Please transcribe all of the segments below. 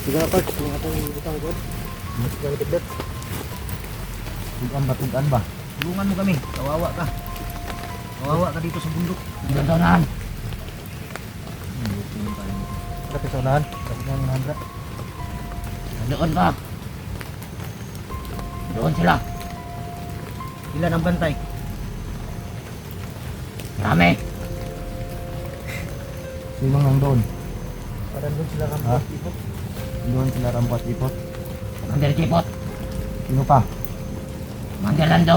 Sige na part, kung atong butang ko. Sige na tigdat. Tugan ba? Tulungan mo kami, kawawa ka. Kawawa ka dito sa bundok. Gandaan. Kapit sa unahan. Kapit sa unahan bra. Doon ka. Doon sila. Ilan ang bantay? Marami. Sino nang doon? Parang doon sila rampat ipot. Doon sila rampat ipot. Commander Chipot. Sino pa? Commander Lando.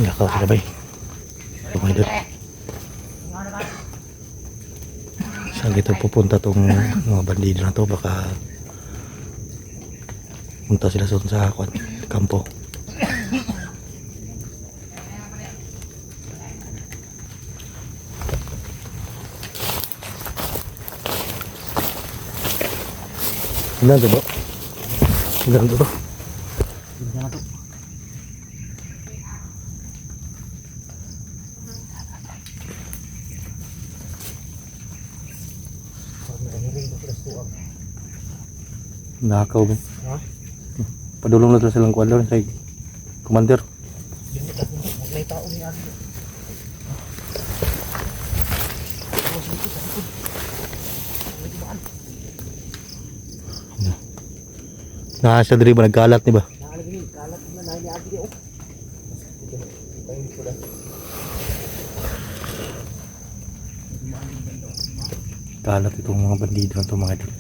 Nakaw sila bay. Tumay doon. Saan kita pupunta tong mga bandido na to? Baka punta sila sa kampo. Ilan to ba? Ilan to ba? Ilan na to? Nakaw ba? Ha? Padulong na silang kwadro sa commander. May tao ni Ate. Nasa diri ba nagkalat ni ba? Nakalagay, kalat na ni Ate oh. Kalat itong mga bandido na to mga idol.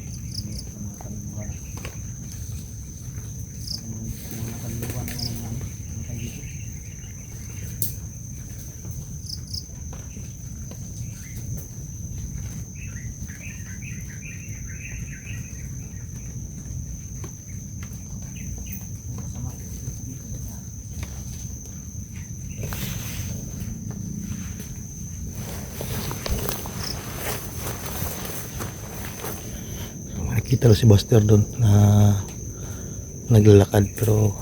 Nakita si Buster doon na naglalakad pero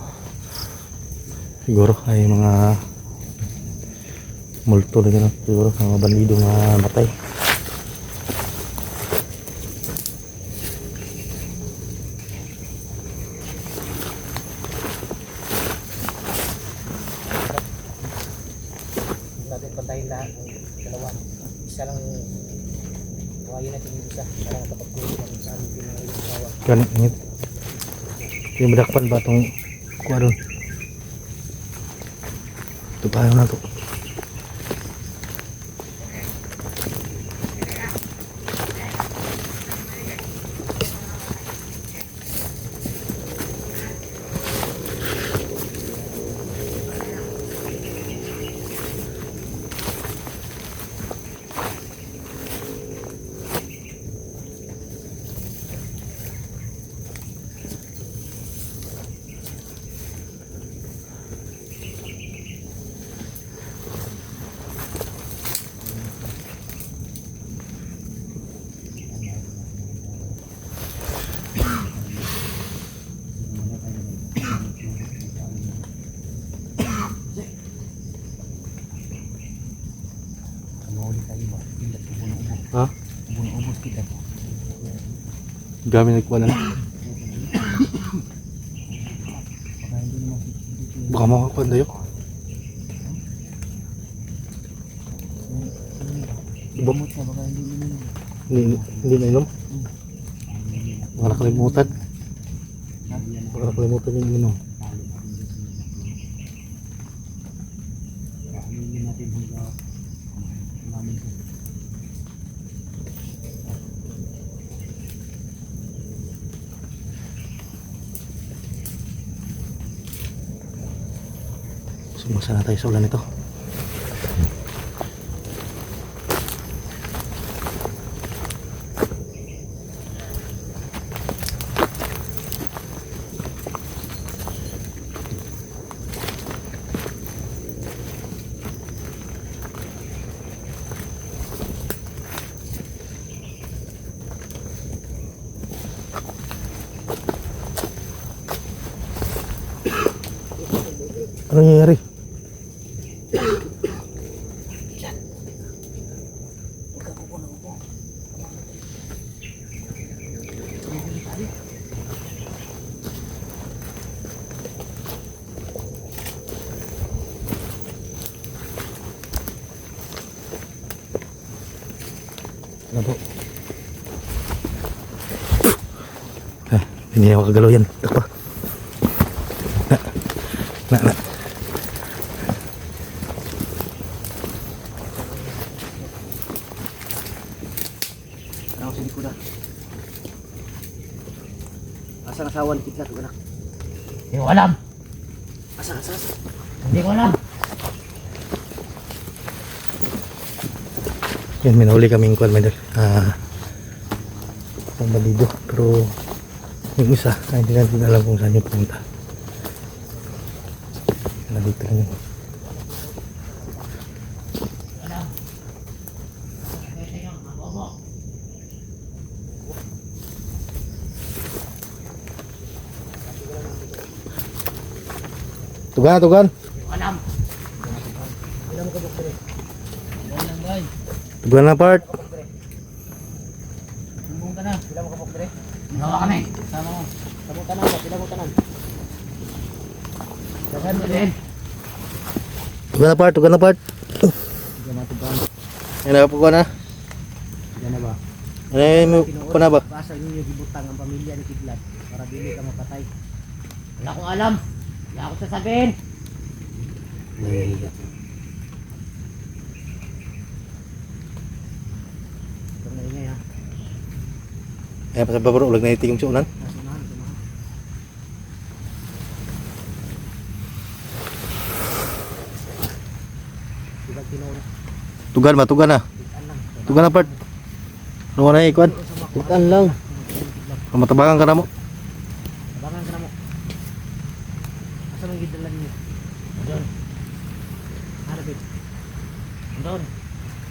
siguro ay mga multo na gano'n, siguro mga bandido na matay. Natin pantayin lahat ng dalawa. Isa lang kawain natin yung isa para makapagkulo ng saan yung pinangayon. Kan ingit. Yung madakpan ba itong kuha doon? Ito tayo na to. Ha? Ubus kita. Gamit nagkuha na. Baka makakuha tayo. Ibamot na baka Hindi na inom. Baka nakalimutan. Baka nakalimutan yung inom. Sumasa na tayo sa ulan ito. Ano nangyayari? Ano po? Hindi na makagalaw yan. Takpa. Na. Ano sa likod na. Asa nasawan kitlat ko na. Hindi ko alam. Asa. Hindi ko alam. Yan, minahuli kaming kuwan, medal. Ang balido. Pero yung isa, hindi natin alam kung saan yung pumunta. Nandito lang yun. Alam. Ito yung abobo. Tugan. Hindi ko alam. Ilan mo kabuk pre? Ilan lang bay? Tugan na part. Bumbong ka na. Ilan mo kabuk pre? Ginawa kami. Sama mo. Sabong tanan ba? Ilan mo tanan? Dagan mo din. Tugan na part. Diyan matugan. Yan na po ko na. Diyan na ba? Ano ko na ba? Basa ninyo gibutang ang pamilya ni Kidlat para dili ka mapatay. Wala akong alam. Wala akong sasabihin. Ito na ingay ha. Ayan pa sa babaro. Ulag na iting yung suunan. Nasunahan. Diba tinuro? Tugan na. Titan lang. Tugan na part. Ano na ikuan? Titan lang. Matabangan ka na mo. Abangan ka na mo. Asa may gidalan niyo? Doon. Hanapin. Doon.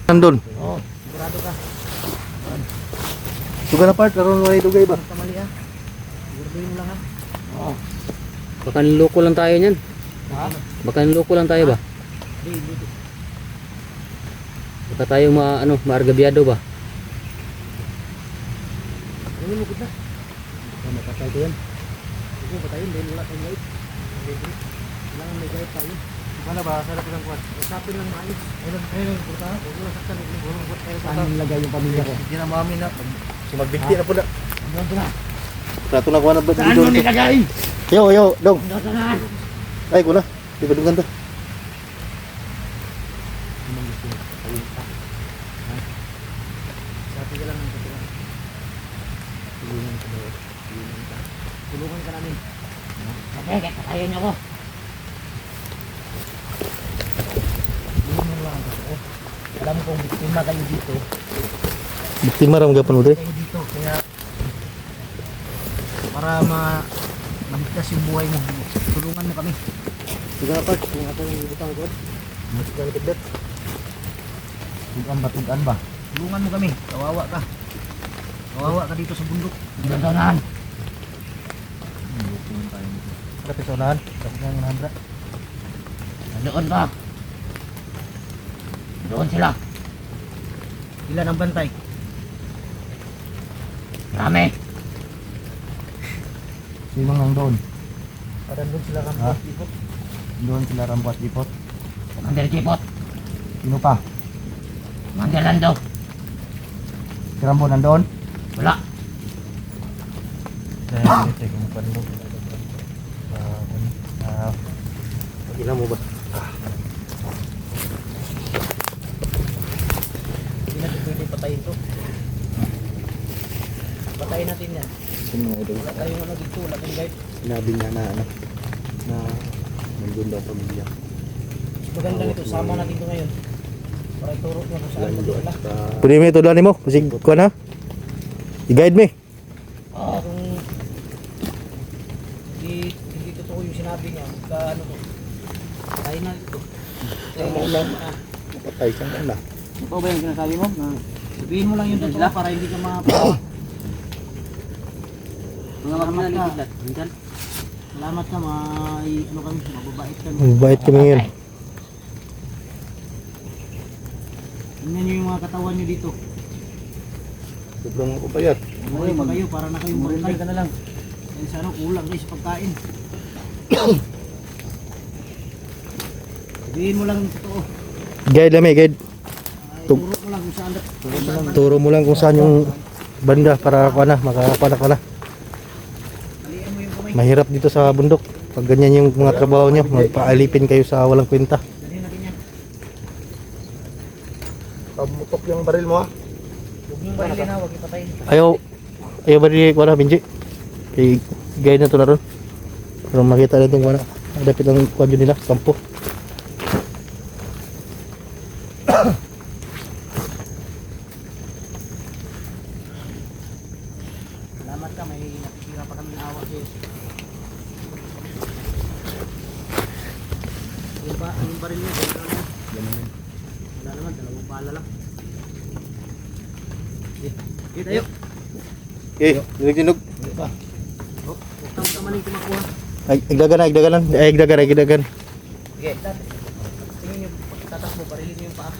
Nandun. Oo. Sigurado ka. Tugan na part. Karoon mo na itugay ba? Huwag kamali ha. Siguraduhin mo lang ha. Oo. Baka niloko lang tayo niyan. Ha? Baka niloko lang tayo ba? Di. Baka tayo maargabyado ba? Ano mo gud na? Mapatay ko yan. Huwag mo patayin dahil wala tayong gait. Kailangan may gait tayo. Mana ba? Sarap lang kuwan. Usapin lang maayos. Ayun, puta. Huwag mo saktan. Saan nilagay yung pamilya ko? Hindi na mami na. Sumagbigti na po na. Doon na. Rato na kuha na ba? Saan mo nilagay? Yo, dong. Doon na. Ay, kuna. Di ba dungan to? Sabi ka lang ng katilang. Tulungan ka daw. Tulungan ka namin. Sige, katayin niyo ko. Tulungan lang ang totoo. Alam kong biktima kayo dito. Biktima ram gapon uday. Kayo dito. Kaya para maligtas yung buhay mo. Tulungan mo kami. Tugan na part. Kung ato yung butang ko. Mas ka kitdat. Tugan ba? Tulungan mo kami. Kawawa ka. Kawawa ka dito sa bundok. Doon na. Ada pesonan. Kasi nang nandra. Doon pa. Doon sila. Ilan ang bantay? Marami. Si Mang doon. Parang doon sila kami. Ha? Doon sila rampat ipot. Commander Chipot. Sino pa? Commander Lando. Si Rambo nandoon. Wala. Dahil check mo pa rin. Ilan mo ba? Hindi natin pwede patayin to. Patayin natin yan. Sino nga idol? Wala tayong ano dito. Wala tayong guide. Sinabi niya na nandun daw pamilya. Maganda nito. Sama natin ito ngayon. Para ituro mo kung saan magdala. Pwede mo ito doon mo. Kasi kuha na. I-guide me. Oo. Kung hindi totoo yung sinabi niya. Ka ano to. Patayin na ito. Patay ka na. Ito ba yung sinasabi mo? Sabihin mo lang yung totoo para hindi ka mapatawa. Salamat ka. Salamat ka. Ano kami. Mababait kami. Mabait kami ngayon. Okay. Tingnan nyo yung mga katawan nyo dito. Sobrang kupayat. Buhay pa kayo para na kayong bantay ka na lang. Kaya sana kulang kayo sa pagkain. Sabihin mo lang yung totoo. Guide lang guide. Turo mo lang kung saan Turo mo lang kung saan yung banda para makakuha na. Alian mo yung kamay. Mahirap dito sa bundok. Pag ganyan yung mga trabaho nyo, magpaalipin kayo sa walang kwenta. Dali na ganyan. Pamutok yung baril mo ha. Huwag yung barilin ha, huwag ipatayin. Ayaw ba rin wala, Benji? Gaya na to na ron. Pero makita natin kung ano. Dapit ang kwadyo nila, kampo. Salamat ka, may nakikira pa kami awa sa'yo. Yung baril niya, gano'n naman. Wala naman, dalawang bala lang. Okay, tayo. Dinog. Oh, huwag kang kamaling kumakuha. Igdagan. Sige, tingin nyo, tatakbo, barilin nyo yung paa.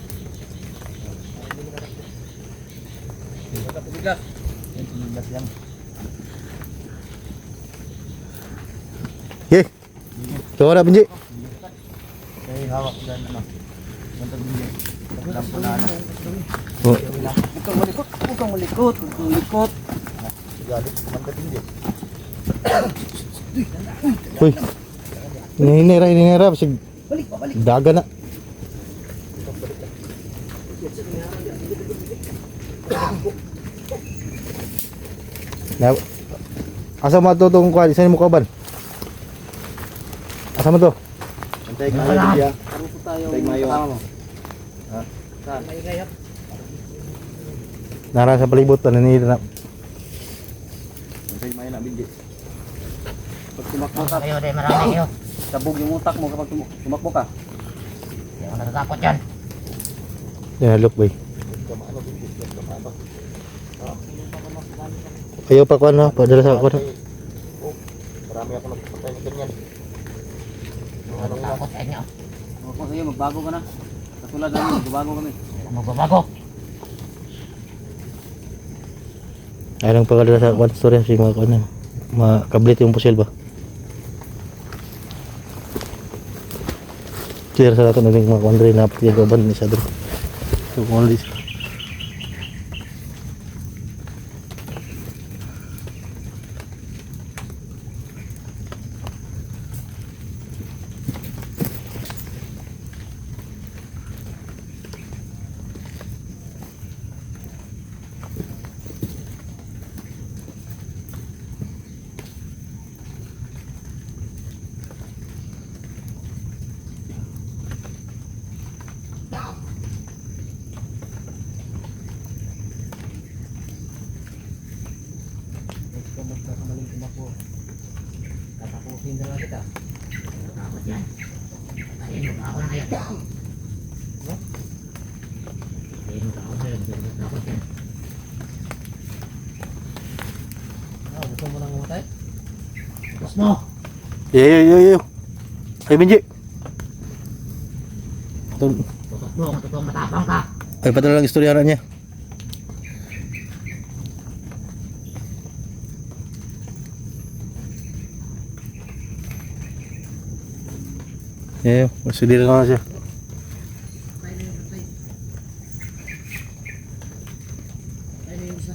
Huwag ka pumiglas. Tumiglas yan. Okay. So na, Benji. Kaya hawak dyan ano. Ganito din yun. Lang po na ano. Oh. Huwag kang malikot, huwag kang malikot, huwag kang malikot. Galit. Kumanta din yun. Uy. Hinihira. Kasi Balik, babalik. daga na. Na, asa mo ito itong kuhan? Isa mo kaban? Asa mo to? Antay ka na din. Ano po tayo? Tay Mayo. Kasama mo? Ha? Saan? Maingay ha? Nara sa palibot, nanira na. Antay Mayo na bindi. Pag tumakbo ka, Kayo din, marami kayo. sabog yung utak mo kapag tumakbo ka. Hindi ako natatakot yan. Yan, look boy. Ayaw pa kuhan na, padala sa kuhan. Marami ako nagpapatay na ganyan. Anong takot sa inyo? Huwag mo sa'yo, magbago ka na. Katulad namin, magbago kami. Magbabago. Ayaw lang padala sa kuhan. Sorry, kasi mga kuhan na. Makablit yung pusil ba? Clear sa natin ng mga kuhan rin. Napat yung gaban ni Sadro. So, kung ano dito. Huwag ka kamaling tumakbo. Tatapusin na lang kita. Takot yan. Ayun, ako na yan. Ayun, ako na yan. Takot yan. Gusto mo nang umatay? Tapos mo. Yo. Ay, Benji. Tutok mo kung totoong matapang ka. Ay, padala lang istorya niya. Yeah, masudira na siya. Tayo na yung patay. Tayo na yung isa.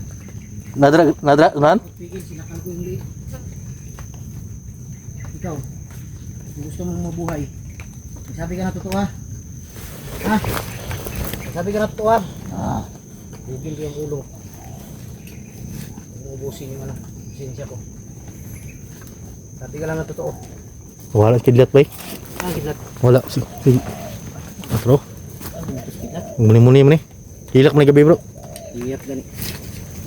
Nadra, Pigil, sinakal ko yung liit. Ikaw, kung gusto mong mabuhay, sabi ka na totoo ha? Ha? Sabi ka na totoo ha? Ah, Bugin ko yung ulo. Umubusin yung ano, sinsya ko. Sabi ka lang na totoo. wala kidlat ba? Ah, kidlat. Wala si. Bro, Kidlat. muni mo ni. Hilak mo ni gabi, bro. Iyak gani.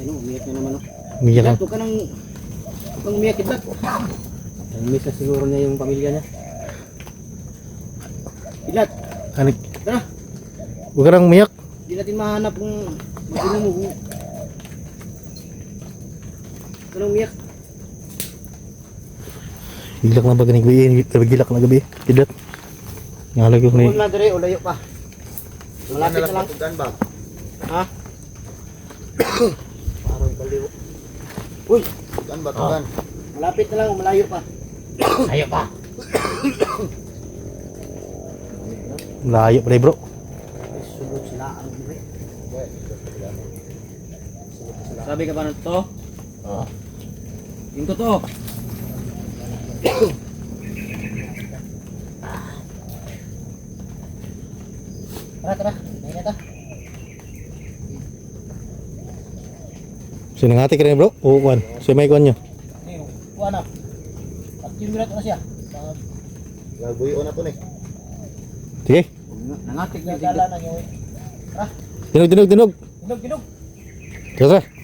Ano, umiyak na naman oh. Umiyak Kidlat, ka. huwag ka nang umiyak kidlat. Miss na siguro niya yung pamilya niya. Kidlat, Anik, tara. huwag ka nang umiyak. Hindi natin mahanap kung magulo mo. Huwag ka nang umiyak. Hilak na ba ganing gabi? Gilak na gabi. Kidlat. Ngalag yung ni. Huwag na dire, o layo pa. Malapit na lang. ba? Ha? Parang baliw. Uy, Tugan ba? Tugan. malapit na lang, o malayo pa. Ayaw pa. Layo pa rin, bro. Sulod sila ang dire. Sabi ka ba na to? Oo. Yung totoo. Tara. Mainit ah. Sinangati ka rin bro? Oo, kuhan. Si may kuhan nyo. Ayun. Kuha na. 10 minutes na siya. Gaguyo na to ni. Sige. Nangatik na Gagala na niyo. Tara. Dinog. Dinog. Tara. Tara.